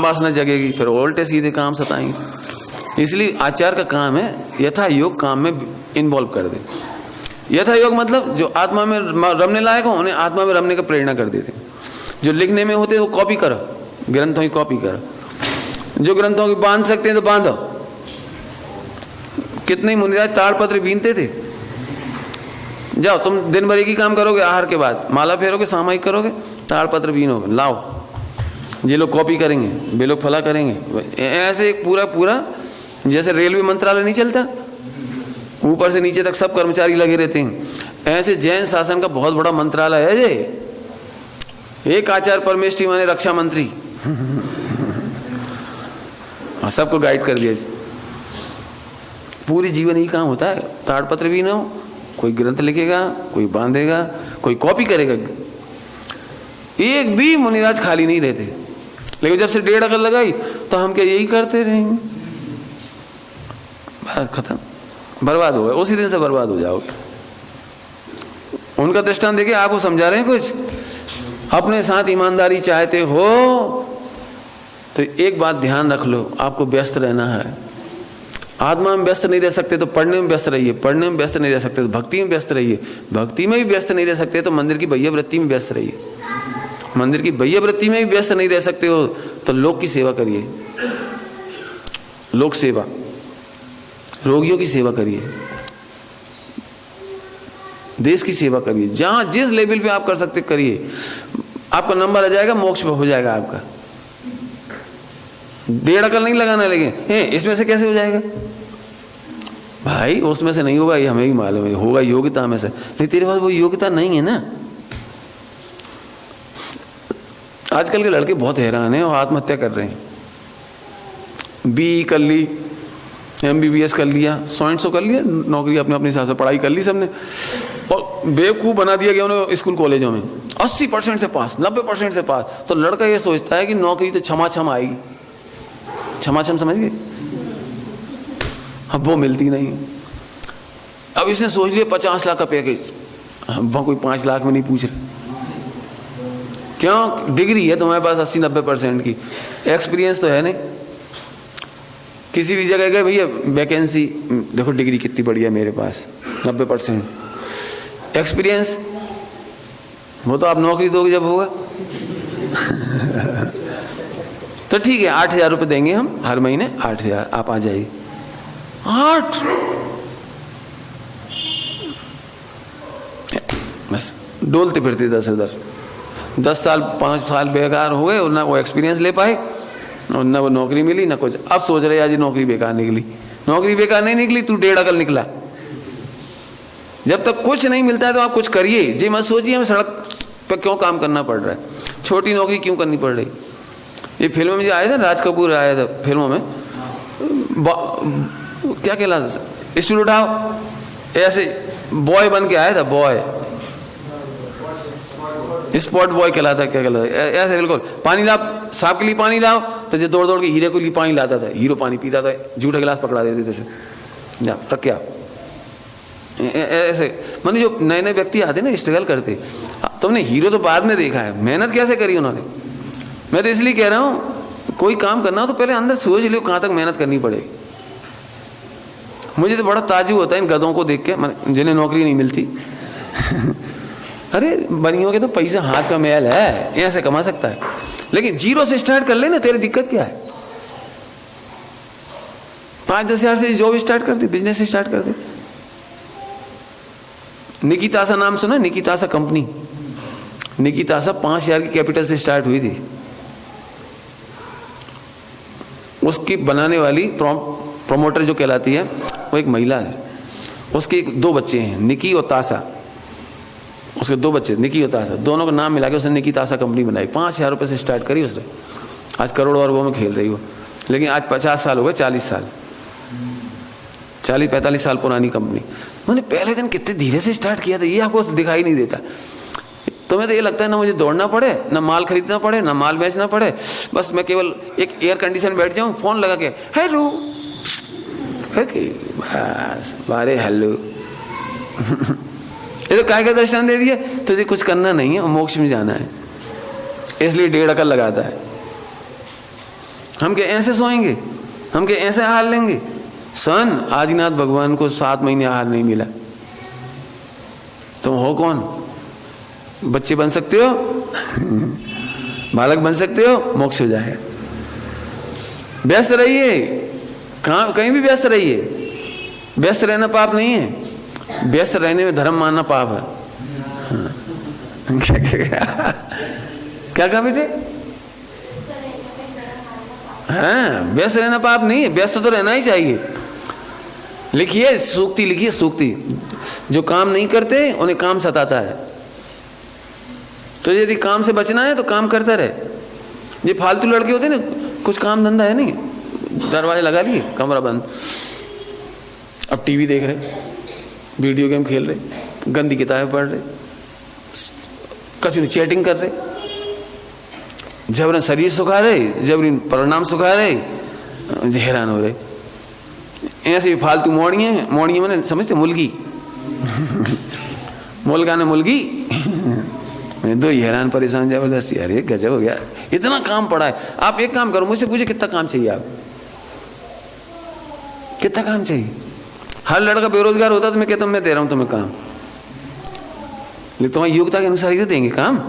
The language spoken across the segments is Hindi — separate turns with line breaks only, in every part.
वासना जगेगी, फिर उल्टे सीधे काम सताएंगे। इसलिए आचार्य का काम है यथा योग काम में इन्वॉल्व कर दे। यथा योग मतलब जो आत्मा में रमने लायक हो उन्हें आत्मा में रमने का प्रेरणा कर देते। जो लिखने में होते वो कॉपी करो, ग्रंथों की कॉपी करो। जो ग्रंथों की बांध सकते हैं तो बांधो। कितने मुनिराज ताड़पत्र बीनते थे। जाओ तुम दिन भर एक ही काम करोगे, आहार के बाद माला फेरोगे, सामायिक करोगे, ताड़पत्र बीनोगे, लाओ। ये लोग कॉपी करेंगे, वे लोग फला करेंगे। ऐसे एक पूरा जैसे रेलवे मंत्रालय नहीं चलता, ऊपर से नीचे तक सब कर्मचारी लगे रहते हैं, ऐसे जैन शासन का बहुत बड़ा मंत्रालय है ये। एक आचार्य परमेष्ठी माने रक्षा मंत्री सबको गाइड कर दिया। पूरी जीवन ही काम होता है। ताड़पत्र भी ना हो, कोई ग्रंथ लिखेगा, कोई बांधेगा, कोई कॉपी करेगा। एक भी मुनिराज खाली नहीं रहते। लेकिन जब से 1.5 अकल लगाई तो हम क्या यही करते रहेंगे? खत्म, बर्बाद हो गए। उसी दिन से बर्बाद हो जाओगे। उनका दृष्टांत देखिए, आपको समझा रहे हैं कुछ। अपने साथ ईमानदारी चाहते हो तो एक बात ध्यान रख लो, आपको व्यस्त रहना है। आत्मा में व्यस्त नहीं रह सकते तो पढ़ने में व्यस्त रहिए, पढ़ने में व्यस्त नहीं रह सकते तो भक्ति में व्यस्त रहिए, भक्ति में भी व्यस्त नहीं रह सकते तो मंदिर की बाह्य वृत्ति में व्यस्त रहिए, मंदिर की बाह्य वृत्ति में भी व्यस्त नहीं रह सकते हो तो लोक की सेवा करिए, लोक सेवा, रोगियों की सेवा करिए, देश की सेवा करिए। जहां जिस लेवल पे आप कर सकते करिए। आपका नंबर आ जाएगा, मोक्ष हो जाएगा आपका। 1.5 अकल नहीं लगाना, लेकिन इसमें से कैसे हो जाएगा भाई? उसमें से नहीं होगा, ये हमें भी मालूम है। होगा योग्यता में से, लेकिन तेरे पास वो योग्यता नहीं है ना। आजकल के लड़के बहुत हैरान हैं और आत्महत्या कर रहे हैं। BE कर ली, MBBS कर लिया, 100 कर लिया, नौकरी अपने अपने हिसाब से पढ़ाई कर ली सबने, और बेवकूफ़ बना दिया गया उन्हें स्कूल कॉलेजों में। 80% से पास, 90% से पास। तो लड़का ये सोचता है कि नौकरी तो छमाछम आएगी। छमाछम समझ गए? अब वो मिलती नहीं। अब इसने सोच लिया 50 लाख का पैकेज। अब कोई 5 लाख में नहीं पूछ रहे। क्यों? डिग्री है तुम्हारे पास 80-90% की, एक्सपीरियंस तो है नहीं। किसी भी जगह गए, भैया वैकेंसी देखो, डिग्री कितनी बढ़िया मेरे पास 90%। एक्सपीरियंस वो तो आप नौकरी दोगे जब होगा। तो ठीक है, 8,000 रुपये देंगे हम हर महीने, 8,000 आप आ जाइए। 8 बस डोलते फिरते 10 साल 5 साल बेकार हो गए और ना वो एक्सपीरियंस ले पाए और ना वो नौकरी मिली ना कुछ। अब सोच रहे आज नौकरी बेकार निकली। नौकरी बेकार नहीं निकली, तू 1.5 अकल निकला। जब तक कुछ नहीं मिलता है तो आप कुछ करिए। जी मत सोचिए हमें सड़क पर क्यों काम करना पड़ रहा है, छोटी नौकरी क्यों करनी पड़ रही। ये फिल्मों में जो आया था, राज कपूर आया था फिल्मों में, क्या कहलाता, स्टूल उठाओ, ऐसे बॉय बन के आया था, बॉय स्पॉट बॉय कहलाता, क्या कहलाता, ऐसे बिल्कुल। पानी लाओ, सांप के लिए पानी लाओ, तो जो दौड़ दौड़ के हीरे के लिए पानी लाता था। हीरो पानी पीता था, झूठा गिलास पकड़ा देते थे, जा तक क्या ऐसे। मतलब जो नए नए व्यक्ति आते ना, स्ट्रगल करते। तुमने हीरो तो बाद में देखा है, मेहनत कैसे करी उन्होंने। मैं तो इसलिए कह रहा हूँ, कोई काम करना हो तो पहले अंदर सोच लो कहाँ तक मेहनत करनी पड़ेगी। मुझे तो बड़ा ताज्जुब होता है इन गधों को देख के, जिन्हें नौकरी नहीं मिलती। अरे बनियों के तो पैसा हाथ का मैल है, ऐसे कमा सकता है। लेकिन 0 से स्टार्ट कर लेना, तेरी दिक्कत क्या है? 5-10 हज़ार से जॉब स्टार्ट कर दे, बिजनेस स्टार्ट कर दे। निकितासा नाम सुना? निकितासा कंपनी, निकितासा 5,000 की कैपिटल से स्टार्ट हुई थी। उसकी बनाने वाली प्रोमोटर जो कहलाती है वो एक महिला है। उसके 2 बच्चे हैं, निकी और तासा। उसके 2 बच्चे, निकी और तासा, दोनों का नाम मिला के उसने निकितासा कंपनी बनाई। 5,000 रुपये से स्टार्ट करी उसने। आज करोड़ अरबों में खेल रही हो। लेकिन आज 50 साल हो गए, 40 साल, 40-45 साल पुरानी कंपनी। मैंने पहले दिन कितने धीरे से स्टार्ट किया था, ये आपको दिखाई नहीं देता। तुम्हें तो ये लगता है ना मुझे दौड़ना पड़े, ना माल खरीदना पड़े, ना माल बेचना पड़े, बस मैं केवल एक एयर कंडीशन बैठ जाऊं, फोन लगा के हेलो, बस बारे हेलो। ये तो काय का दर्शन दे दिया, तुझे कुछ करना नहीं है, मोक्ष में जाना है, इसलिए 1.5 अकल लगाता है। हम क्या ऐसे सोएंगे, हम क्या ऐसे आहार लेंगे? सन आदिनाथ भगवान को 7 महीने आहार नहीं मिला, तुम हो कौन? बच्चे बन सकते हो बालक बन सकते हो, मोक्ष हो जाएगा। व्यस्त रहिए, कहीं भी व्यस्त रहिए। व्यस्त रहना पाप नहीं है, व्यस्त रहने में धर्म मानना पाप है। हाँ। क्या कहा बेटे? हाँ, व्यस्त रहना पाप नहीं है, व्यस्त तो रहना ही चाहिए। लिखिए सूक्ति, लिखिए सूक्ति, जो काम नहीं करते उन्हें काम सताता है। तो यदि काम से बचना है तो काम करता रहे। ये फालतू लड़के होते हैं ना, कुछ काम धंधा है नहीं, दरवाजे लगा लिए, कमरा बंद, अब टीवी देख रहे, वीडियो गेम खेल रहे, गंदी किताबें पढ़ रहे, कचुनी चैटिंग कर रहे, जबरन शरीर सुखा रहे, जबरन परिणाम सुखा रहे, हैरान हो रहे। ऐसे फालतू मोड़ियाँ हैं, मोड़ियाँ मैंने समझते मुलगी मुलगा ने मुलगी दो ही हैरान परेशान जबरदस्ती। अरे गजब हो गया, इतना काम पड़ा है। आप एक काम करो, मुझसे पूछे कितना काम चाहिए, आप कितना काम चाहिए? हर लड़का बेरोजगार होता तो मैं कहता हूं मैं दे रहा हूं तुम्हें काम, लेकिन तुम्हारी योग्यता के अनुसार ही तो देंगे काम।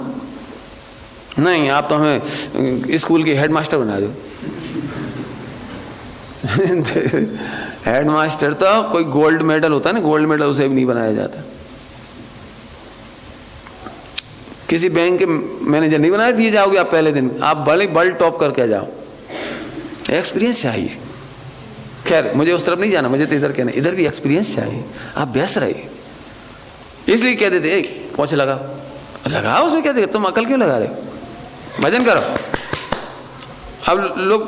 नहीं, आप तो हमें स्कूल के हेडमास्टर बना दो हेडमास्टर तो कोई गोल्ड मेडल होता है ना, गोल्ड मेडल उसे भी नहीं बनाया जाता। किसी बैंक के मैनेजर नहीं बनाए दिए जाओगे आप पहले दिन, आप भले बल टॉप करके आ जाओ, एक्सपीरियंस चाहिए। खैर मुझे उस तरफ नहीं जाना, मुझे तो इधर कहना, इधर भी एक्सपीरियंस चाहिए। आप व्यस्त रहिए, इसलिए कह देते पोछे लगाओ, उसमें क्या देते, तुम अकल क्यों लगा रहे, भजन करो। अब लोग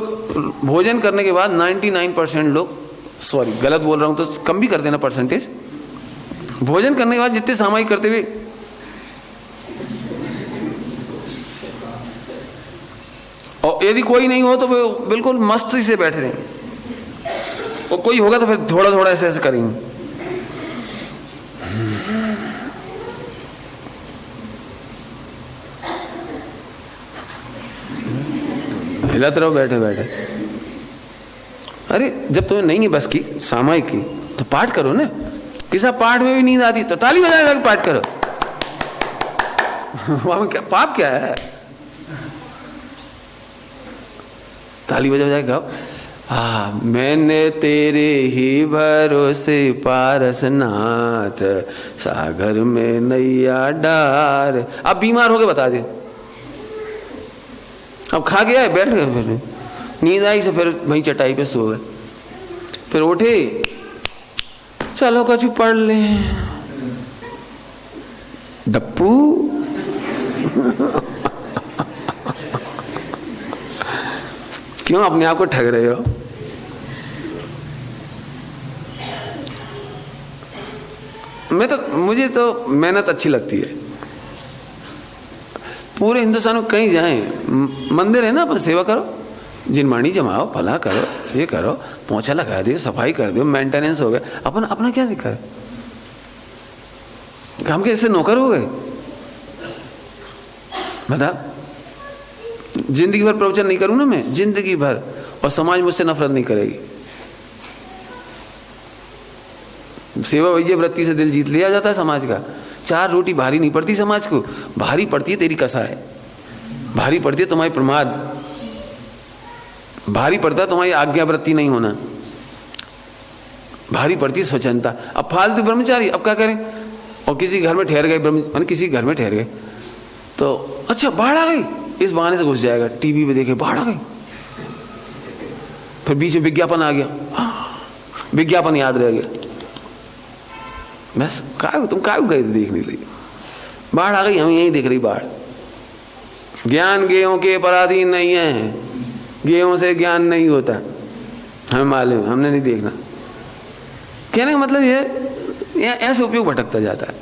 भोजन करने के बाद 99% लोग, सॉरी गलत बोल रहा हूं तो कम भी कर देना परसेंटेज, भोजन करने के बाद जितने सामायिक करते हुए और यदि कोई नहीं हो तो वे बिल्कुल मस्ती से बैठे रहेंगे, और कोई होगा तो फिर थोड़ा थोड़ा ऐसे ऐसे करेंगे। हिलाते रहो बैठे बैठे। अरे जब तुम्हें नहीं है बस की सामायिक की तो पाठ करो ना। किसी पाठ में भी नींद आती तो ताली बजाएगा कि पाठ करो वहां में क्या पाप क्या है? ताली बजा बजा गाओ, मैंने तेरे ही भरोसे पारसनाथ सागर में नैया डार। अब बीमार हो गए बता दे, अब खा गया है, बैठ गए, फिर नींद आई से फिर वहीं चटाई पे सो गए, फिर उठे, चलो कछु पढ़ ले डप्पू क्यों अपने आप को ठग रहे हो? मुझे तो मेहनत अच्छी लगती है। पूरे हिंदुस्तान में कहीं जाएं, मंदिर है ना, अपन सेवा करो, जिनमानी जमाओ, फला करो, ये करो, पोछा लगा दो, सफाई कर दो, मेंटेनेंस हो गया, अपन अपना क्या दिखा है? हम के इससे नौकर हो गए? बता, जिंदगी भर प्रवचन नहीं करूं ना मैं, जिंदगी भर, और समाज मुझसे नफरत नहीं करेगी। सेवा भैया वृत्ति से दिल जीत लिया जाता है समाज का। 4 रोटी भारी नहीं पड़ती समाज को, भारी पड़ती है तेरी कसा है, भारी पड़ती है तुम्हारी प्रमाद, भारी पड़ता है तुम्हारी आज्ञावृत्ति नहीं होना, भारी पड़ती है स्वच्छंदता। अब फालतू ब्रह्मचारी अब क्या करें? और किसी घर में ठहर गए, किसी घर में ठहर गए तो अच्छा बाढ़ आ गई, इस बहाने से घुस जाएगा, टीवी पे देखे बाढ़ आ गई, फिर बीच में विज्ञापन आ गया, विज्ञापन याद रह गया, बस तुम काय गए देखने के लिए, बाढ़ आ गई, हमें यही दिख रही बाढ़। ज्ञान गेयों के पराधीन नहीं है, गेयों से ज्ञान नहीं होता, हमें मालूम, हमने नहीं देखना। कहने का मतलब ये ऐसे उपयोग भटकता जाता है।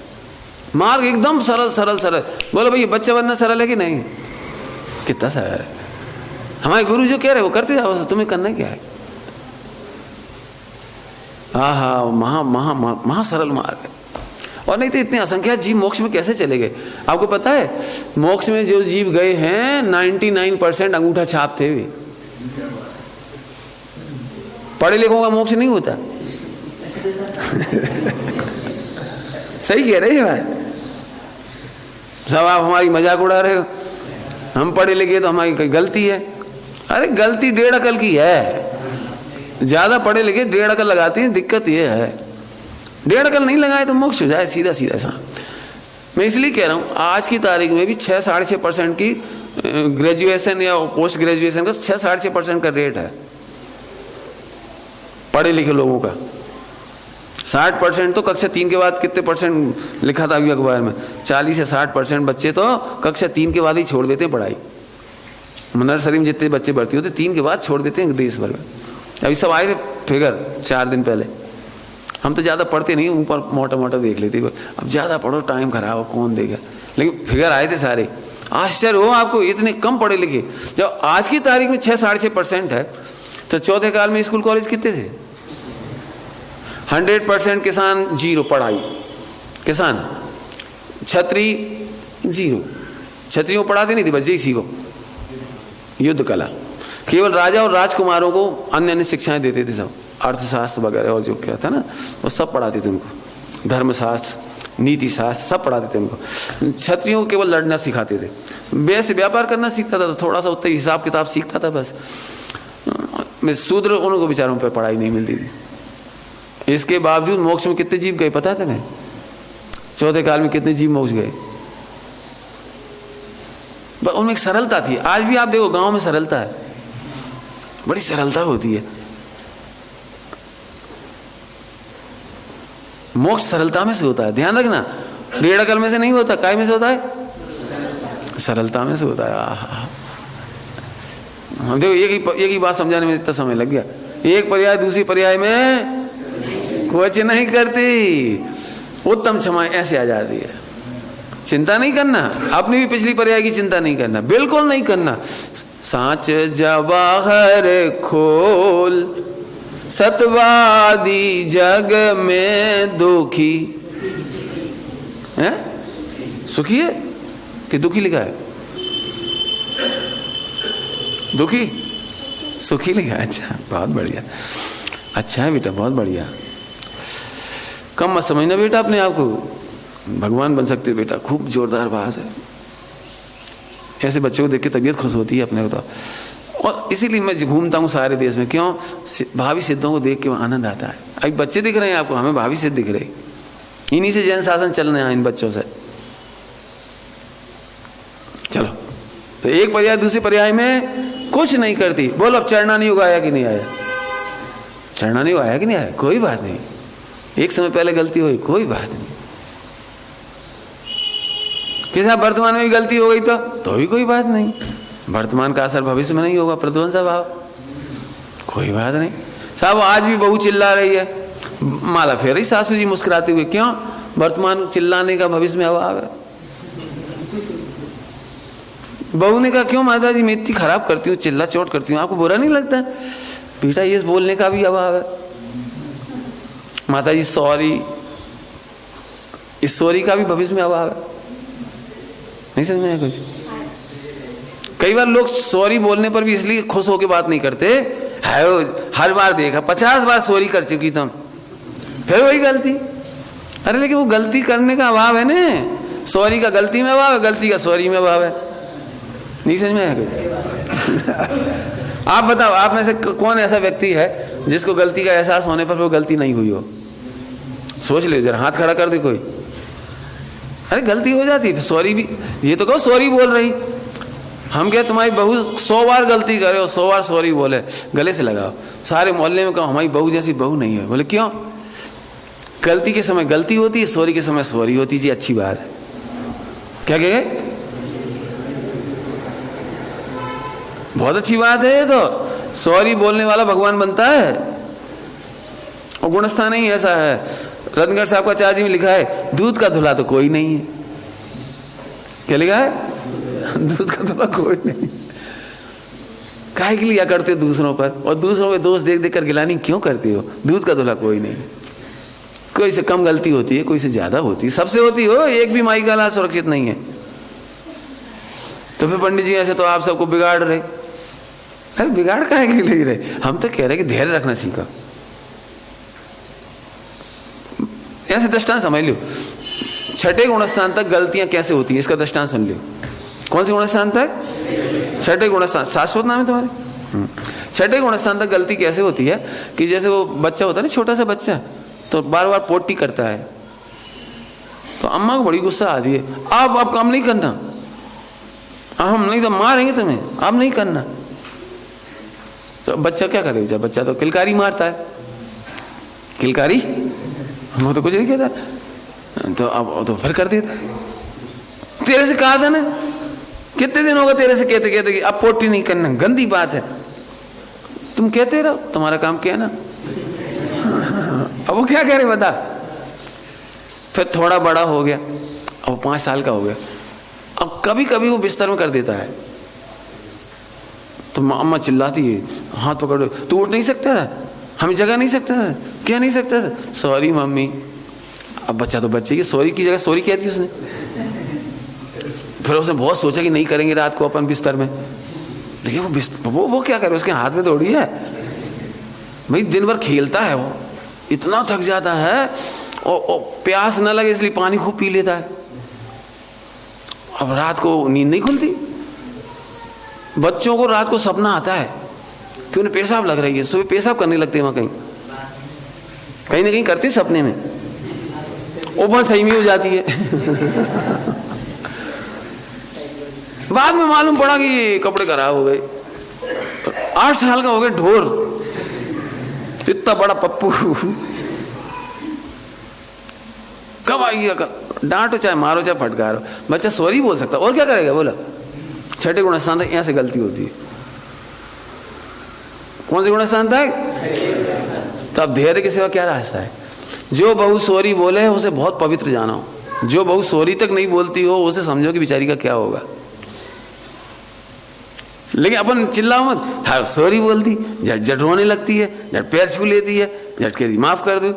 मार्ग एकदम सरल सरल सरल। बोलो भैया बच्चा बनना सरल है कि नहीं? कितना सरल है। हमारे गुरु जो कह रहे वो करते जाओ, तुम्हें करना क्या है? हाँ, महा सरल मार्ग है। और नहीं तो इतने असंख्यात जीव मोक्ष में कैसे चले गए? आपको पता है मोक्ष में जो जीव गए हैं 99% अंगूठा छाप थे वे, पढ़े लिखों का मोक्ष नहीं होता। सही कह रहे हैं भाई, सब आप हमारी मजाक उड़ा रहे हो, हम पढ़े लिखे तो हमारी कोई गलती है। अरे गलती 1.5 अकल की है, ज्यादा पढ़े लिखे 1.5 अकल लगाते हैं, दिक्कत ये है। 1.5 अकल नहीं लगाए तो मोक्ष हो जाए सीधा सीधा सा। मैं इसलिए कह रहा हूँ आज की तारीख में भी 6-6.5% की ग्रेजुएशन या पोस्ट ग्रेजुएशन का 6-6.5% का रेट है पढ़े लिखे लोगों का। 60% तो कक्षा 3 के बाद कितने परसेंट लिखा था अभी अखबार में, 40 से 60% बच्चे तो कक्षा 3 के बाद ही छोड़ देते हैं पढ़ाई। नर्सरी में जितने बच्चे भर्ती होते 3 के बाद छोड़ देते हैं देश भर में। अभी सब आए थे फिगर 4 दिन पहले। हम तो ज़्यादा पढ़ते नहीं, ऊपर मोटा मोटा देख लेते, अब ज़्यादा पढ़ो टाइम खराब हो कौन देगा, लेकिन फिगर आए थे सारे। आश्चर्य हो आपको, इतने कम पढ़े लिखे। जब आज की तारीख में 6-6.5% है तो चौथे काल में स्कूल कॉलेज कितने थे? 100% किसान 0 पढ़ाई, किसान छत्री 0। छत्रियों को पढ़ाते नहीं थे, बस यही सीखो युद्ध कला। केवल राजा और राजकुमारों को अन्य अन्य शिक्षाएं देते थे, सब अर्थशास्त्र वगैरह और जो क्या था ना वो सब पढ़ाते थे उनको, धर्मशास्त्र नीति शास्त्र सब पढ़ाते थे उनको। क्षत्रियों को केवल लड़ना सिखाते थे, वैसे व्यापार करना सीखता था, तो थोड़ा सा उतना हिसाब किताब सीखता था बस। मैं शूद्र उनको बेचारों पर पढ़ाई नहीं मिलती थी। इसके बावजूद मोक्ष में कितने जीव गए पता है तुम्हें? चौथे काल में कितने जीव मोक्ष गए? उनमें एक सरलता थी। आज भी आप देखो गांव में सरलता है, बड़ी सरलता होती है। मोक्ष सरलता में से होता है, ध्यान रखना। 1.5 अकल में से नहीं होता, काय में से होता है? सरलता में से होता है। हम देखो एक ही बात समझाने में इतना समय लग गया। एक पर्याय दूसरी पर्याय में कुछ नहीं करती, उत्तम क्षमा ऐसे आ जाती है। चिंता नहीं करना, अपनी भी पिछली पर्याय की चिंता नहीं करना, बिल्कुल नहीं करना। सांच जवाहर खोल सतवादी जग में दुखी है, सुखी है कि दुखी लिखा है? दुखी सुखी लिखा है। अच्छा बहुत बढ़िया, अच्छा है बेटा, बहुत बढ़िया। कम मत समझना बेटा अपने आप को, भगवान बन सकते हो बेटा, खूब जोरदार बात है। ऐसे बच्चों को देख के तबीयत खुश होती है अपने को तो। और इसीलिए मैं घूमता हूँ सारे देश में, क्यों? भावी सिद्धों को देख के आनंद आता है। अभी बच्चे दिख रहे हैं आपको, हमें भावी सिद्ध दिख रहे, इन्हीं से जैन शासन चलने हैं, इन बच्चों से। चलो तो एक पर्याय दूसरे पर्याय में कुछ नहीं करती। बोलो अब चढ़ना नहीं उगाया कि नहीं आया? चढ़ना नहीं उगाया कि नहीं आया? कोई बात नहीं, एक समय पहले गलती हुई, कोई बात नहीं। किसी वर्तमान में भी गलती हो गई तो भी कोई बात नहीं, वर्तमान का असर भविष्य में नहीं होगा, प्रध्वंस भाव, कोई बात नहीं। साहब आज भी बहू चिल्ला रही है, माला फेर रही सासू जी मुस्कुराते हुए, क्यों? वर्तमान चिल्लाने का भविष्य में अभाव है। बहू ने कहा क्यों माता जी मैं इतनी खराब करती हूँ, चिल्ला चोट करती हूँ, आपको बुरा नहीं लगता? बेटा ये बोलने का भी अभाव है। माता जी सॉरी, इस सॉरी का भी भविष्य में अभाव है। नहीं समझ में आया कुछ? कई बार लोग सॉरी बोलने पर भी इसलिए खुश होकर बात नहीं करते, है हर बार देखा 50 बार सॉरी कर चुकी तुम, फिर वही गलती। अरे लेकिन वो गलती करने का अभाव है ना, सॉरी का गलती में अभाव है, गलती का सॉरी में अभाव है। नहीं समझ में आया कुछ? आप बताओ, आप में से कौन ऐसा व्यक्ति है जिसको गलती का एहसास होने पर वो गलती नहीं हुई हो? सोच लो जरा, हाथ खड़ा कर दे कोई। अरे गलती हो जाती है, सॉरी भी, ये तो कहो सॉरी बोल रही। हम क्या तुम्हारी बहू 100 बार गलती करे और 100 बार सॉरी बोले, गले से लगाओ, सारे मोहल्ले में कहो हमारी बहू जैसी बहू नहीं है। बोले क्यों? गलती के समय गलती होती है, सॉरी के समय सॉरी होती। जी अच्छी बात है। क्या कहे? बहुत अच्छी बात है ये तो। सॉरी बोलने वाला भगवान बनता है। और गुणस्थान ही ऐसा है, रत्नगढ़ साहब का चार्ज में लिखा है दूध का धुला तो कोई नहीं है। क्या लिखा है? दूध का धुला कोई नहीं। काहे के लिया करते दूसरों पर, और दूसरों के दोष देख देख कर गिलानी क्यों करती हो? दूध का धुला कोई नहीं। कोई से कम गलती होती है, कोई से ज्यादा होती है, सबसे होती हो। एक भी माई का लाल सुरक्षित नहीं है। तो फिर पंडित जी ऐसे तो आप सबको बिगाड़ रहे। अरे बिगाड़ काहे के लिए रहे? हम तो कह रहे कि धैर्य रखना सीखा। ऐसे दृष्टांत समझ लो, छठे गुणस्थान तक गलतियां कैसे होती है इसका दृष्टांत सुन लो। कौन से गुणस्थान तक? छठे गुणस्थान। शाश्वत नाम है तुम्हारे? छठे गुणस्थान तक गलती कैसे होती है कि जैसे वो बच्चा होता है ना, छोटा सा बच्चा, तो बार बार पोटी करता है, तो अम्मा को बड़ी गुस्सा आती है, अब काम नहीं करना, हम नहीं तो मारेंगे तुम्हें, अब नहीं करना। तो बच्चा क्या करेगा? बच्चा तो किलकारी मारता है, किलकारी, वो तो कुछ नहीं कहता, तो अब तो फिर कर देता है। तेरे से कहा था ना, कितने दिन होगा तेरे से कहते कहते कि अब पोटी नहीं करना, गंदी बात है, तुम कहते रहो, तुम्हारा काम क्या है ना। अब वो क्या करे बता। फिर थोड़ा बड़ा हो गया, अब 5 साल का हो गया, अब कभी कभी वो बिस्तर में कर देता है, तो अम्मा चिल्लाती है, हाथ पकड़, तू उठ नहीं सकता था, हमें जगह नहीं सकता था, क्या नहीं सकता था? Sorry mummy. अब बच्चा तो बच्चे की सॉरी की जगह सॉरी कह दी उसने। फिर उसने बहुत सोचा कि नहीं करेंगे रात को अपन बिस्तर में, लेकिन वो क्या करे, उसके हाथ में थोड़ी है भाई, दिन भर खेलता है, वो इतना थक जाता है, और प्यास न लगे इसलिए पानी खूब पी लेता है। अब रात को नींद नहीं खुलती। बच्चों को रात को सपना आता है कि उन्हें पेशाब लग रही है, सुबह पेशाब करने लगते हैं, वहां कहीं ना कहीं करते सपने में, ओपन सही में हो जाती है। बाद में मालूम पड़ा कि कपड़े खराब हो गए। 8 साल का हो गया ढोर, इतना बड़ा पप्पू, कब आइएगा? डांटो चाहे मारो चाहे फटकारो, बच्चा सॉरी बोल सकता, और क्या करेगा? बोला छठे गुणस्थान तक यहां से गलती होती है। कौन से गुणस्थान तक? तो अब धैर्य के सिवा क्या रास्ता है? जो बहू सॉरी बोले उसे बहुत पवित्र जानो, जो बहू सॉरी तक नहीं बोलती हो उसे समझो कि बेचारी का क्या होगा। लेकिन अपन चिल्लाओ मत, हाँ सॉरी बोलती, झट झट रोने लगती है, झट पैर छू लेती है, झट कहती माफ कर दो।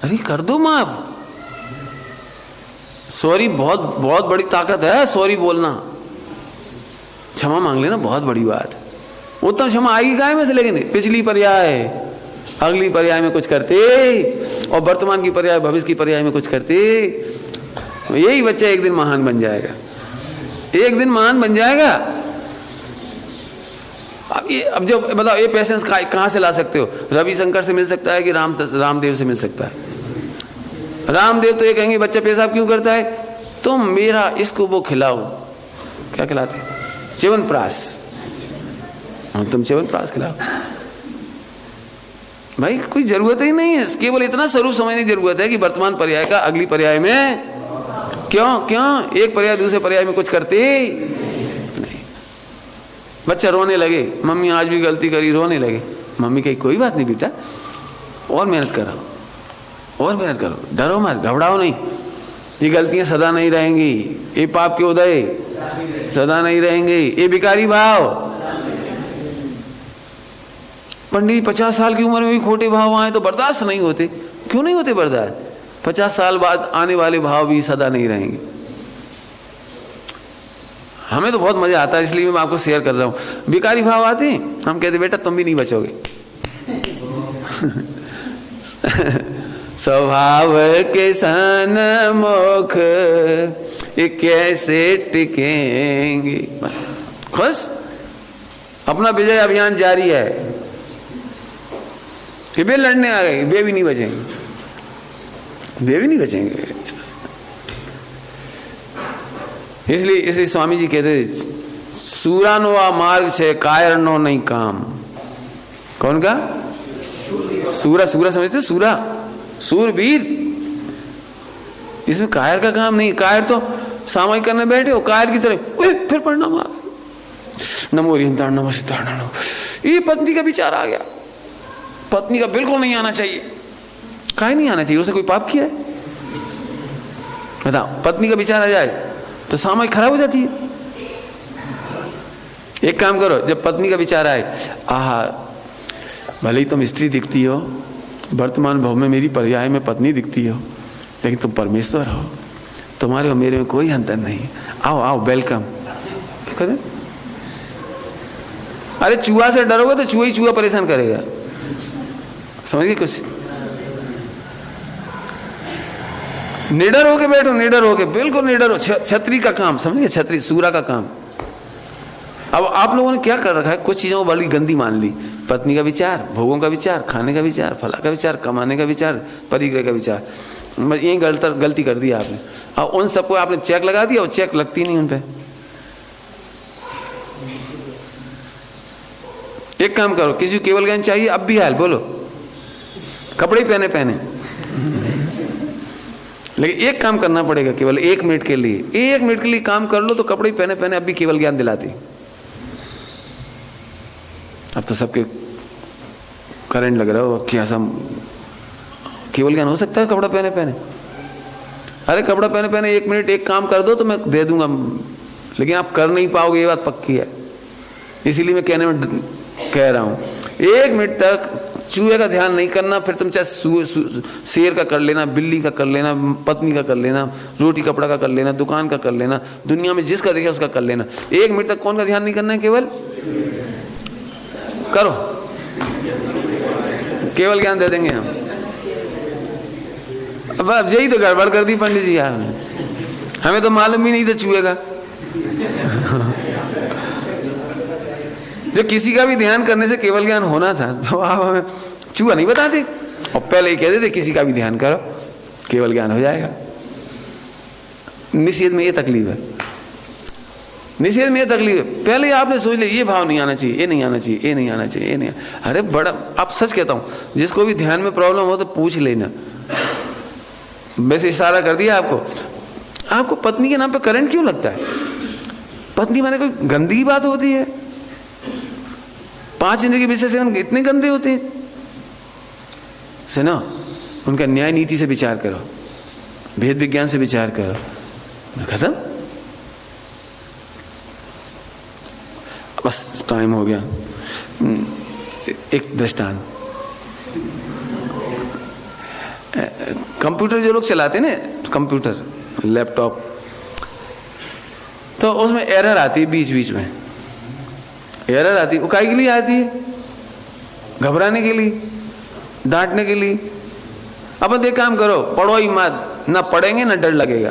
अरे कर दो माफ, सॉरी बहुत बहुत बड़ी ताकत है, सॉरी बोलना, क्षमा मांग लेना बहुत बड़ी बात। उत्तम क्षमा आएगी गाय में से, लेकिन पिछली पर्याय अगली पर्याय में कुछ करते, और वर्तमान की पर्याय भविष्य की पर्याय में कुछ करते, यही बच्चा एक दिन महान बन जाएगा, एक दिन महान बन जाएगा। अब जो बताओ, ये पेशेंस कहाँ से ला सकते हो? रविशंकर से मिल सकता है कि रामदेव से मिल सकता है? रामदेव तो ये कहेंगे बच्चा पेशाब क्यों करता है, तुम मेरा इसको वो खिलाओ, क्या खिलाते? च्यवनप्राश, तुम च्यवनप्राश खिलाओ। भाई कोई जरूरत ही नहीं है, केवल इतना स्वरूप समझने की जरूरत है कि वर्तमान पर्याय का अगली पर्याय में क्यों एक पर्याय दूसरे पर्याय में कुछ करते नहीं। बच्चा रोने लगे, मम्मी आज भी गलती करी, रोने लगे, मम्मी कही कोई बात नहीं बेटा, और मेहनत करो, और मेहनत करो, डरो मत, घबराओ नहीं, ये गलतियां सदा नहीं रहेंगी, ये पाप के उदय सदा नहीं रहेंगे, ये विकारी भाव। पंडित 50 साल की उम्र में भी खोटे भाव आए तो बर्दाश्त नहीं होते, क्यों नहीं होते बर्दाश्त? 50 साल बाद आने वाले भाव भी सदा नहीं रहेंगे। हमें तो बहुत मजा आता है, इसलिए मैं आपको शेयर कर रहा हूं। विकारी भाव आते हैं, हम कहते बेटा तुम भी नहीं बचोगे। स्वभाव के सन्मुख ये कैसे टिकेंगे? खुश, अपना विजय अभियान जारी है कि वे लड़ने आ गए, वे भी नहीं बचेंगे, वे भी नहीं बचेंगे। इसलिए स्वामी जी कहते सूरानो आ मार्ग छे कायर नो नहीं काम। कौन का? सूरा, सूरा समझते? सूरा, सूरवीर, इसमें कायर का काम नहीं। कायर तो सामायिक करने बैठे हो, कायर की तरह फिर प्रणाम आ गया, नमो हरिहंताण नमो सिद्धाण नमो। ये पत्नी का विचार आ गया, पत्नी का बिल्कुल नहीं आना चाहिए। काहे नहीं आना चाहिए? उसने कोई पाप किया है? बताओ, पत्नी का विचार आ जाए तो सामायिक खराब हो जाती है। एक काम करो, जब पत्नी का विचार आए, आहा भले ही तुम स्त्री दिखती हो, वर्तमान भाव में मेरी पर्याय में पत्नी दिखती हो, लेकिन तुम परमेश्वर हो, तुम्हारे और मेरे में कोई अंतर नहीं। आओ आओ, वेलकम करें। अरे चूहा से डरोगे तो चूहा ही चूहा परेशान करेगा, समझिए कुछ। निडर होके बैठो, निडर होके, बिल्कुल निडर हो। छतरी का काम समझिए, छतरी सूरा का काम। अब आप लोगों ने क्या कर रखा है, कुछ चीजों को बड़ी गंदी मान ली। पत्नी का विचार, भोगों का विचार, खाने का विचार, फला का विचार, कमाने का विचार, परिग्रह का विचार, यही गलती कर दी आपने। और उन सबको आपने चेक लगा दिया और चेक लगती नहीं उन पे। एक काम करो, किसी को केवल ज्ञान चाहिए, अब भी हाल बोलो, कपड़े पहने पहने, लेकिन एक काम करना पड़ेगा केवल 1 मिनट के लिए, 1 मिनट के लिए काम कर लो तो कपड़े पहने पहने अब भी केवल ज्ञान दिलाती। अब तो सबके करंट लग रहा हो, क्या सब केवल ज्ञान हो सकता है कपड़ा पहने पहने? अरे कपड़ा पहने पहने 1 मिनट एक काम कर दो तो मैं दे दूंगा, लेकिन आप कर नहीं पाओगे, ये बात पक्की है। इसीलिए मैं कहने में कह रहा हूं, 1 मिनट तक चूहे का ध्यान नहीं करना, फिर तुम चाहे शेर का कर लेना, बिल्ली का कर लेना, पत्नी का कर लेना, रोटी कपड़ा का कर लेना, दुकान का कर लेना, दुनिया में जिसका देखा उसका कर लेना। 1 मिनट तक कौन का ध्यान नहीं करना है? केवल करो, केवल ज्ञान दे देंगे हम। अब यही तो गड़बड़ कर दी पंडित जी आपने, हमें तो मालूम ही नहीं था चूहे का। जो किसी का भी ध्यान करने से केवल ज्ञान होना था, तो आप हमें चूहा नहीं बताते और पहले ही कहते थे किसी का भी ध्यान करो केवल ज्ञान हो जाएगा। निषेध में ये तकलीफ है, निषेध में ये तकलीफ है। पहले आपने सोच लिया ये भाव नहीं आना चाहिए, ये नहीं आना चाहिए, ये नहीं आना चाहिए, ये नहीं। अरे बड़ा, आप सच कहता हूं, जिसको भी ध्यान में प्रॉब्लम हो तो पूछ लेना। वैसे इशारा कर दिया आपको पत्नी के नाम पे करंट क्यों लगता है? पत्नी माने कोई गंदी बात होती है? 5 इंद्रिय के विषय से इतने गंदे होते हैं? सुनो, उनका न्याय नीति से विचार करो, भेद विज्ञान से विचार करो, खत्म। बस टाइम हो गया। एक दृष्टांत, कंप्यूटर जो लोग चलाते हैं ना, कंप्यूटर लैपटॉप, तो उसमें एरर आती है, बीच बीच में एरर आती है। वो काहे के लिए आती है? घबराने के लिए, डांटने के लिए। अब एक काम करो, पढ़ो ही मत, ना पढ़ेंगे ना डर लगेगा।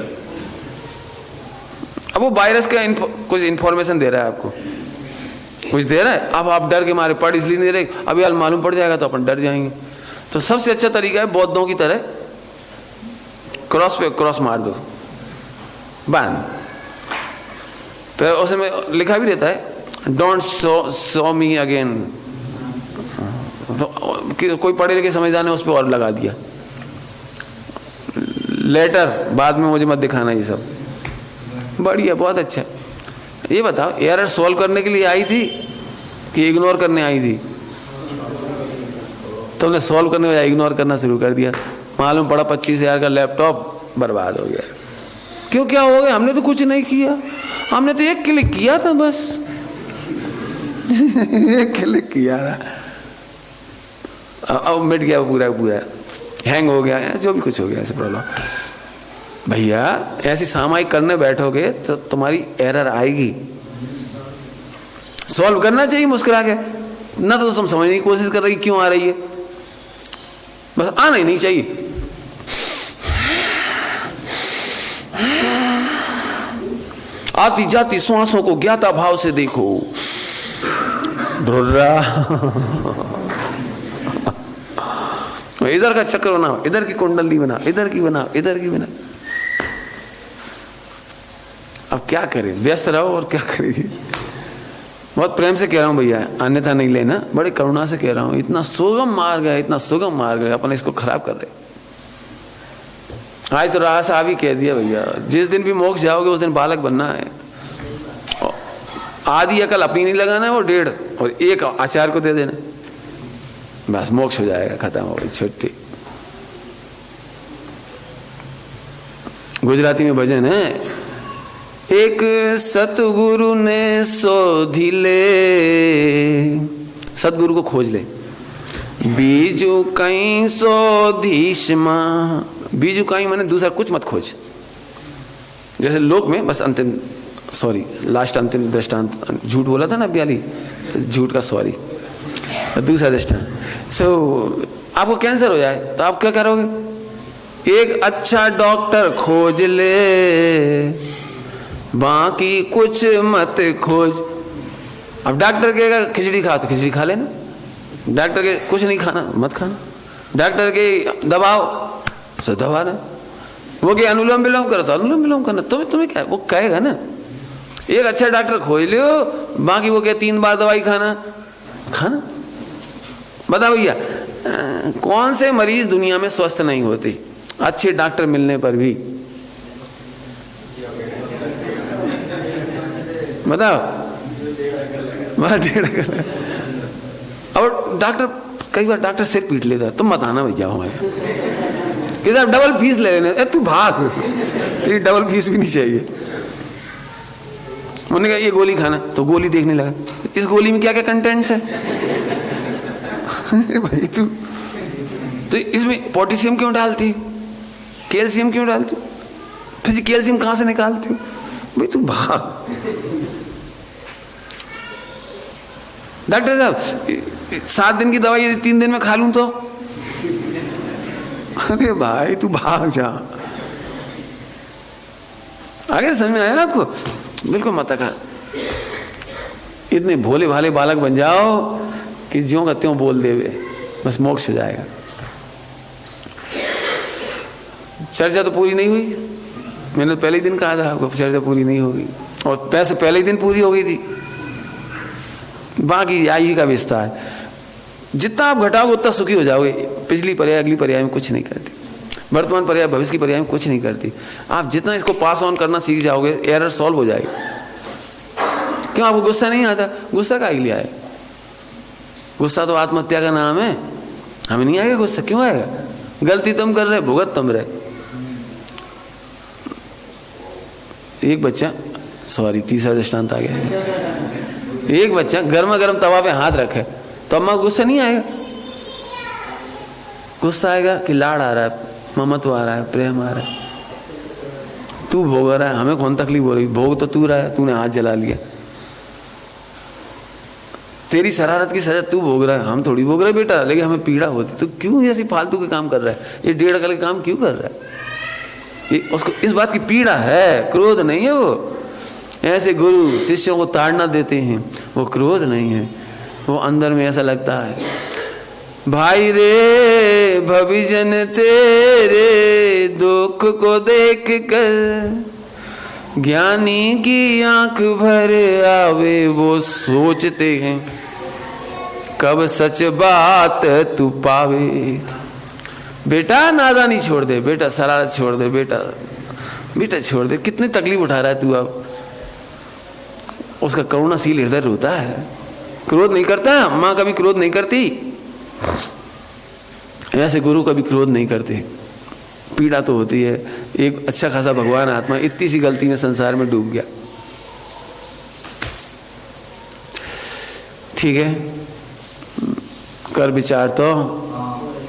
अब वो वायरस का कुछ इंफॉर्मेशन दे रहा है आपको, कुछ दे रहा है, अब आप डर के मारे पढ़ इसलिए नहीं रहे, अभी हाल मालूम पड़ जाएगा तो अपन डर जाएंगे। तो सबसे अच्छा तरीका है बौद्धों की तरह क्रॉस पे क्रॉस मार दो, बांध। तो उसमें लिखा भी रहता है डोंट सो मी अगेन। तो कोई पढ़े लिखे समझदार ने उस पर और लगा दिया लेटर, बाद में मुझे मत दिखाना। ये सब बढ़िया, बहुत अच्छा। ये बताओ, एरर सॉल्व करने के लिए आई थी कि इग्नोर करने आई थी? तुमने सॉल्व करने के बजाय इग्नोर करना शुरू कर दिया। मालूम पड़ा 25,000 का लैपटॉप बर्बाद हो गया। क्यों, क्या हो गया? हमने तो कुछ नहीं किया, हमने तो एक क्लिक किया था बस। एक क्लिक किया था, अब मिट गया पूरा पूरा, हैंग हो गया, जो भी कुछ हो गया ऐसे प्रॉब्लम। भैया ऐसी सामायिक करने बैठोगे तो तुम्हारी एरर आएगी। सॉल्व करना चाहिए मुस्कुरा के, ना तो तुम समझने की कोशिश कर रही क्यों आ रही है, बस आना ही नहीं चाहिए। आती जाती श्वासों को ज्ञाता भाव से देखो, इधर का चक्र बनाओ, इधर की कुंडली बनाओ, इधर की बनाओ, इधर की बनाओ। अब क्या करें, व्यस्त रहो और क्या करेंगे। बहुत प्रेम से कह रहा हूं भैया, अन्यथा नहीं लेना, बड़ी करुणा से कह रहा हूं। इतना सुगम मार्ग है, इतना सुगम मार्ग है, अपन इसको खराब कर रहे। आज तो राह साहब ही कह दिया भैया, जिस दिन भी मोक्ष जाओगे उस दिन बालक बनना है। आधी अकल अपनी नहीं लगाना है, वो 1.5 और 1 आचार्य को दे देना, बस मोक्ष हो जाएगा, खत्म हो गई छुट्टी। गुजराती में भजन है, एक सतगुरु ने शोधिले, सतगुरु को खोज ले, बीजू कहीं शोधीष्मा। बीजू कहीं माने दूसरा कुछ मत खोज, जैसे लोक में बस अंतिम सॉरी, लास्ट अंतिम दृष्टांत, झूठ बोला था ना अभी, झूठ का सॉरी, दूसरा दृष्टांत। सो आपको कैंसर हो जाए तो आप क्या करोगे? एक अच्छा डॉक्टर खोज ले, बाकी कुछ मत खोज। अब डॉक्टर कहेगा खिचड़ी खा तो खिचड़ी खा लेना, डॉक्टर के कुछ नहीं खाना मत खाना, डॉक्टर के दबाओ तो दबाना, वो के अनुलोम विलोम करो तो अनुलोम विलोम करना। तुम्हें क्या वो कहेगा ना। एक अच्छा डॉक्टर खोज लियो, बाकी वो क्या 3 बार दवाई खाना। बताओ भैया, कौन से मरीज दुनिया में स्वस्थ नहीं होते अच्छे डॉक्टर मिलने पर भी? बताओ। और डॉक्टर, कई बार डॉक्टर सिर पीट लेता है, तुम मत आना भैया हमारे कि साहब डबल फीस ले लेने। तू भाग, तेरी डबल फीस भी नहीं चाहिए। उन्होंने कहा ये गोली खाना, तो गोली देखने लगा, इस गोली में क्या क्या कंटेंट्स है। भाई तू तो इसमें पोटेशियम क्यों डालती, कैल्शियम क्यों डालती, फिर कैल्शियम कहां से निकालती हो? भाई तू भाग। डॉक्टर साहब 7 दिन की दवाई यदि 3 दिन में खा लूं तो? अरे भाई तू भाग जा। आगे समझ में आया आपको? बिल्कुल मत कर। इतने भोले भाले बालक बन जाओ कि ज्यों का त्यों बोल देवे, बस मोक्ष हो जाएगा। चर्चा तो पूरी नहीं हुई, मैंने पहले ही दिन कहा था आपको चर्चा पूरी नहीं होगी, और पैसे पहले ही दिन पूरी हो गई थी। बाकी आई का विस्तार, जितना आप घटाओगे उतना सुखी हो जाओगे। पिछली पर्याय अगली पर्याय में कुछ नहीं करती, वर्तमान पर्याय भविष्य की पर्याय में कुछ नहीं करती। आप जितना इसको पास ऑन करना सीख जाओगे, एरर सॉल्व हो जाएगी। क्यों आपको गुस्सा नहीं आता? गुस्सा काहे के लिए आए? गुस्सा तो आत्महत्या का नाम है। हमें नहीं आएगा गुस्सा, क्यों आएगा? गलती तुम कर रहे, भुगत तुम रहे। एक बच्चा, सॉरी तीसरा दृष्टांत आ गया। एक बच्चा गर्मा गर्म तवा पे हाथ रखे तो अम्मा गुस्सा नहीं आएगा? गुस्सा आएगा कि लाड़ आ रहा है, ममत्व आ रहा है, प्रेम आ रहा है। तू भोग रहा है, हमें कौन तकलीफ हो रही? भोग तो तू रहा है, तूने हाथ जला लिया। तेरी शरारत की सजा तू भोग रहा है, हम थोड़ी भोग रहे बेटा, लेकिन हमें पीड़ा होती। तो क्यों ऐसी फालतू के काम कर रहा है? ये 1.5 अकल के काम क्यों कर रहा है? ये उसको इस बात की पीड़ा है, क्रोध नहीं है। वो ऐसे गुरु शिष्यों को ताड़ना देते हैं, वो क्रोध नहीं है, वो अंदर में ऐसा लगता है भाई रे भविजन तेरे दुख को देख कर ज्ञानी की आंख भर आवे, वो सोचते हैं कब सच बात तू पावे। बेटा नादानी छोड़ दे, बेटा शरारत छोड़ दे, बेटा छोड़ दे। कितनी तकलीफ उठा रहा है तू? अब उसका करुणाशील हृदय रोता है, क्रोध नहीं करता। माँ कभी क्रोध नहीं करती, ऐसे गुरु कभी क्रोध नहीं करते। पीड़ा तो होती है। एक अच्छा खासा भगवान आत्मा इतनी सी गलती में संसार में डूब गया। ठीक है, कर विचार, तो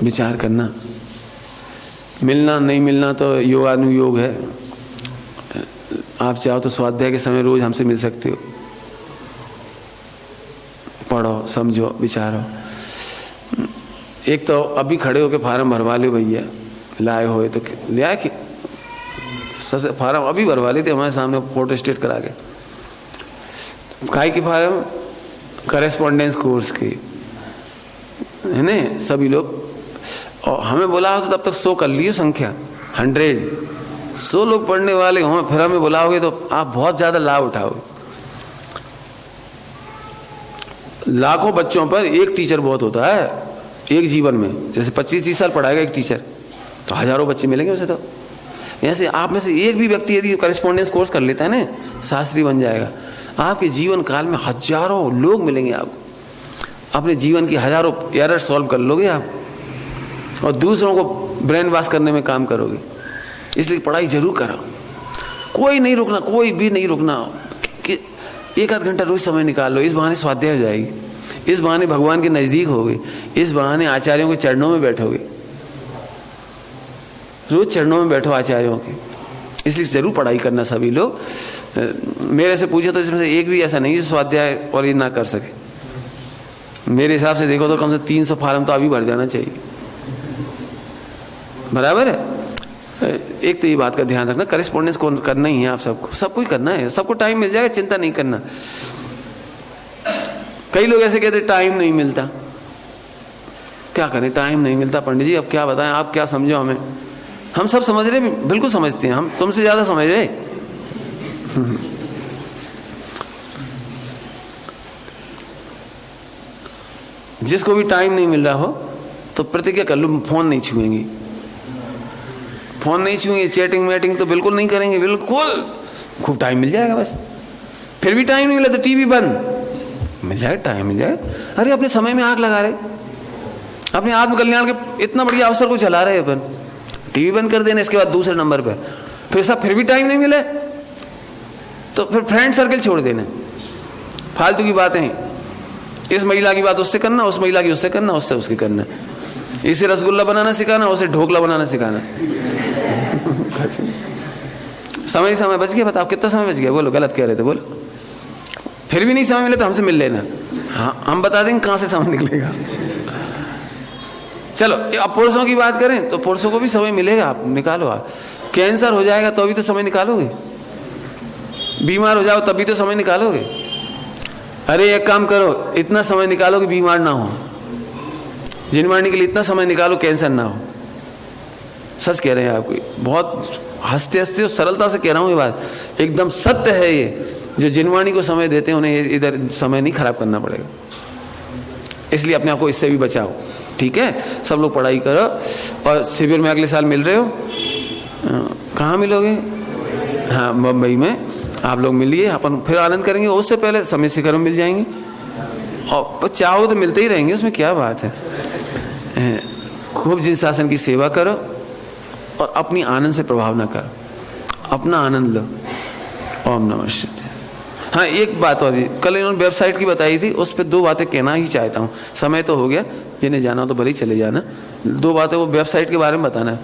विचार करना। मिलना नहीं मिलना तो योगानुयोग है। आप चाहो तो स्वाध्याय के समय रोज हमसे मिल सकते हो। पढ़ो, समझो, विचारो। एक तो अभी खड़े होके फार्म भरवा लो भैया, लाए हो तो ले आए कि फार्म अभी भरवा लेते हमारे सामने, फोटो स्टेट करा के। काहे की फार्म? करेस्पॉन्डेंस कोर्स की है ना सभी लोग। और हमें बोला हो तो तब तक 100 कर लियो संख्या, 100 लोग पढ़ने वाले हों, फिर हमें बुलाओगे तो आप बहुत ज्यादा लाभ उठाओगे। लाखों बच्चों पर एक टीचर बहुत होता है एक जीवन में। जैसे 25-30 साल पढ़ाएगा एक टीचर तो हजारों बच्चे मिलेंगे उसे। तो ऐसे आप में से एक भी व्यक्ति यदि करेस्पॉन्डेंस कोर्स कर लेता है ना, शास्त्री बन जाएगा। आपके जीवन काल में हजारों लोग मिलेंगे आपको। अपने जीवन की हजारों एरर सॉल्व कर लोगे आप, और दूसरों को ब्रेन वॉश करने में काम करोगे। इसलिए पढ़ाई जरूर करो, कोई नहीं रुकना, कोई भी नहीं रुकना। कि 1-8 घंटा रोज समय निकाल लो। इस बहाने स्वाध्याय हो जाएगी, इस बहाने भगवान के नजदीक होगे, इस बहाने आचार्यों के चरणों में बैठोगे। रोज चरणों में बैठो आचार्यों के, इसलिए ज़रूर पढ़ाई करना सभी लोग। मेरे से पूछे तो इसमें से एक भी ऐसा नहीं है स्वाध्याय और ये ना कर सके। मेरे हिसाब से देखो तो कम से 300 फार्म तो अभी भर जाना चाहिए, बराबर है। एक तो ये बात का ध्यान रखना, करेस्पॉन्डेंस को करना ही है आप सबको, सबको ही करना है, सबको टाइम मिल जाएगा, चिंता नहीं करना। कई लोग ऐसे कहते टाइम नहीं मिलता, क्या करें, टाइम नहीं मिलता पंडित जी, अब क्या बताएं, आप क्या समझो हमें। हम सब समझ रहे, बिल्कुल समझते हैं, हम तुमसे ज़्यादा समझ रहे। जिसको भी टाइम नहीं मिल रहा हो तो प्रतिज्ञा कर लो, फोन नहीं छुएंगे, फोन नहीं छुएंगे, चैटिंग मैटिंग तो बिल्कुल नहीं करेंगे, बिल्कुल। खूब टाइम मिल जाएगा बस। फिर भी टाइम नहीं मिला तो टीवी बंद, मिल जाएगा, टाइम मिल जाएगा। अरे अपने समय में आग लगा रहे, अपने आत्मकल्याण के इतना बढ़िया अवसर को चला रहे अपन, टीवी बंद कर देना, इसके बाद दूसरे नंबर पे फिर भी टाइम नहीं मिले तो फिर फ्रेंड सर्कल छोड़ देना, फालतू की बातें, इस महिला की बात उससे करना, उस महिला की उससे करना, उससे उसकी करना, इसे रसगुल्ला बनाना सिखाना, उसे ढोकला बनाना सिखाना। समय बच गया, बताओ कितना समय बच गया, बोलो, गलत कह रहे थे बोलो। फिर भी नहीं समय मिले तो हमसे मिल लेना, हाँ हम बता देंगे कहाँ से समय निकलेगा। चलो अब पुरुषों की बात करें तो पुरुषों को भी समय मिलेगा, आप निकालो। आप कैंसर हो जाएगा तो भी तो समय निकालोगे, बीमार हो जाओ तभी तो समय निकालोगे। अरे एक काम करो, इतना समय निकालो कि बीमार ना हो, जिनवाणी के लिए इतना समय निकालो कैंसर ना हो। सच कह रहे हैं आपको, बहुत हंसते हंसते और सरलता से कह रहा हूँ ये बात, एकदम सत्य है ये। जो जिनवाणी को समय देते हैं उन्हें इधर समय नहीं खराब करना पड़ेगा, इसलिए अपने आप को इससे भी बचाओ, ठीक है। सब लोग पढ़ाई करो और शिविर में अगले साल मिल रहे हो, कहाँ मिलोगे? हाँ मुंबई में आप लोग मिलिए, अपन फिर आनंद करेंगे। उससे पहले समय शिखर में मिल जाएंगे, और चाहो तो मिलते ही रहेंगे, उसमें क्या बात है। खूब जिन शासन की सेवा करो और अपनी आनंद से प्रभाव ना करो, अपना आनंद लो। ओम नमः शिवाय। हाँ एक बात और, कल इन्होंने वेबसाइट की बताई थी, उस पर 2 बातें कहना ही चाहता हूँ। समय तो हो गया, जिन्हें जाना हो तो भले ही चले जाना। 2 बातें वो वेबसाइट के बारे में बताना है।